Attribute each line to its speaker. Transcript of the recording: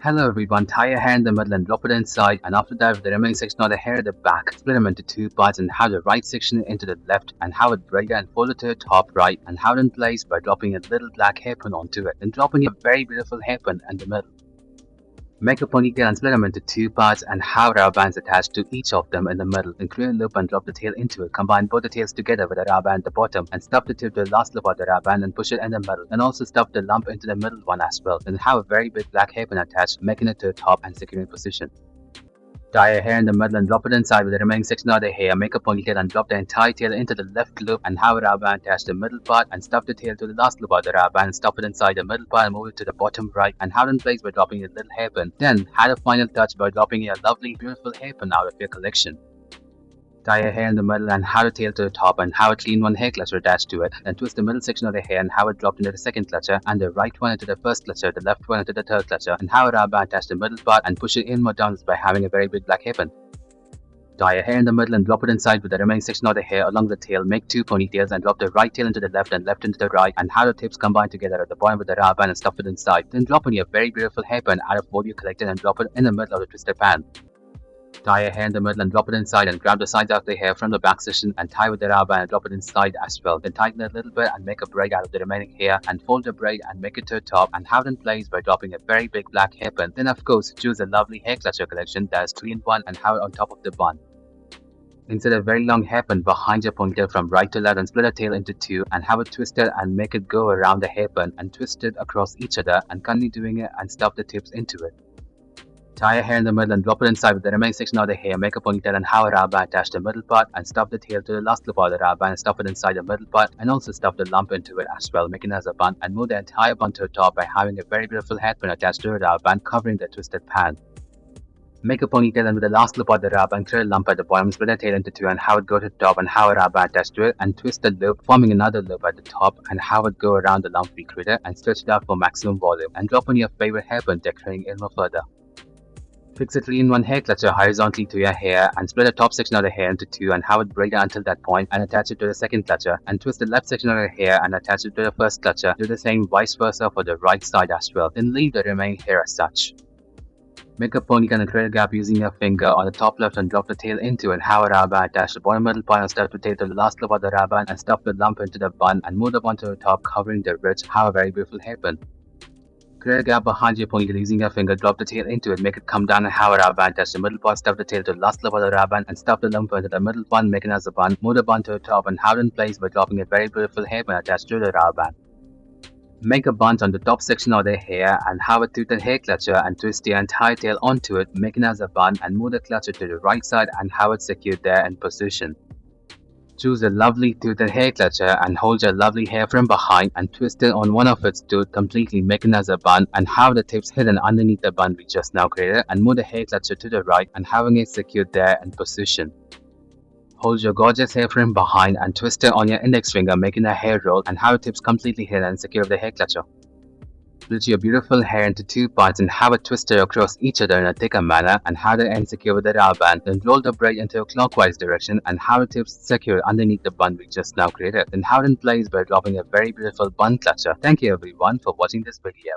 Speaker 1: Hello everyone, tie your hair in the middle and drop it inside, and after that with the remaining section of the hair at the back, split them into two parts and have the right section into the left and have it braided and fold it to the top right and have it in place by dropping a little black hairpin onto it. Then drop in your very beautiful hairpin in the middle. Make a ponytail and split them into two parts and have rubber bands attached to each of them in the middle. Then create a loop and drop the tail into it. Combine both the tails together with a rubber band at the bottom and stuff the tip to the last loop of the rubber band and push it in the middle. And also stuff the lump into the middle one as well. Then have a very big black hairpin attached, making it to the top and securing position. Tie your hair in the middle and drop it inside with the remaining section of the hair. Make a ponytail and drop the entire tail into the left loop and have a rubber band attach the middle part and stuff the tail to the last loop of the rubber band and stuff it inside the middle part and move it to the bottom right and have it in place by dropping a little hairpin. Then add a final touch by dropping your lovely beautiful hairpin out of your collection. Tie your hair in the middle and have the tail to the top and have a clean one hair clutcher attached to it. Then twist the middle section of the hair and have it dropped into the second clutcher and the right one into the first clutcher, the left one into the third clutcher and have a rubber band attach the middle part and push it inward downwards by having a very big black hairpin. Tie your hair in the middle and drop it inside with the remaining section of the hair along the tail. Make two ponytails and drop the right tail into the left and left into the right and have the tips combine together at the bottom with the rubber band and stuff it inside. Then drop in your very beautiful hairpin out of what you collected and drop it in the middle of the twisted pan. Tie your hair in the middle and drop it inside and grab the sides of the hair from the back section and tie with the rubber band and drop it inside as well. Then tighten it a little bit and make a braid out of the remaining hair and fold the braid and make it to the top and have it in place by dropping a very big black hairpin. Then of course choose a lovely hair clutcher collection that is 3-in-1 and have it on top of the bun. Insert a very long hairpin behind your ponytail from right to left and split the tail into two and have it twisted and make it go around the hairpin and twist it across each other and continue doing it and stuff the tips into it. Tie your hair in the middle and drop it inside with the remaining section of the hair. Make a ponytail and have a rubber band attach the middle part and stuff the tail to the last loop of the rubber band and stuff it inside the middle part and also stuff the lump into it as well, making it as a bun and move the entire bun to the top by having a very beautiful hairpin attached to the rubber band covering the twisted pan. Make a ponytail and with the last loop of the rubber and create a lump at the bottom, split the tail into two and have it go to the top and have a rubber attached to it and twist the loop, forming another loop at the top and have it go around the lump we created and stretch it out for maximum volume and drop on your favorite hairpin, decorating it more further. Fix a 3-in-1 hair clutcher horizontally to your hair and split the top section of the hair into two and have it braided until that point and attach it to the second clutcher and twist the left section of the hair and attach it to the first clutcher. Do the same vice versa for the right side as well. Then leave the remaining hair as such. Make a ponytail and create a gap using your finger on the top left and drop the tail into it and have a rubber band attach the bottom middle part and stuff the tail to the last loop of the rubber band and stuff the lump into the bun and move the bun to the top covering the ridge. Have a very beautiful hairpin. Create a gap behind your ponytail using your finger, drop the tail into it, make it come down and have a rubber band attach the middle part, stuff the tail to the last loop of the rubber band and stuff the lump into the middle bun, making it as a bun. Move the bun to the top and have it in place by dropping a very beautiful hairpin attached to the rubber band. Make a bunch on the top section of the hair and have a toothed hair clutcher and twist the entire tail onto it, making it as a bun and move the clutcher to the right side and have it secured there in position. Choose a lovely toothed hair clutcher and hold your lovely hair from behind and twist it on one of its tooth, completely making it as a bun and have the tips hidden underneath the bun we just now created and move the hair clutcher to the right and having it secured there in position. Hold your gorgeous hair from behind and twist it on your index finger, making a hair roll and have the tips completely hidden and secure with the hair clutcher. Split your beautiful hair into two parts and have it twisted across each other in a thicker manner and have the end secure with the rubber band. Then roll the braid into a clockwise direction and have the tips secured underneath the bun we just now created. Then have it in place by dropping a very beautiful bun clutcher. Thank you everyone for watching this video.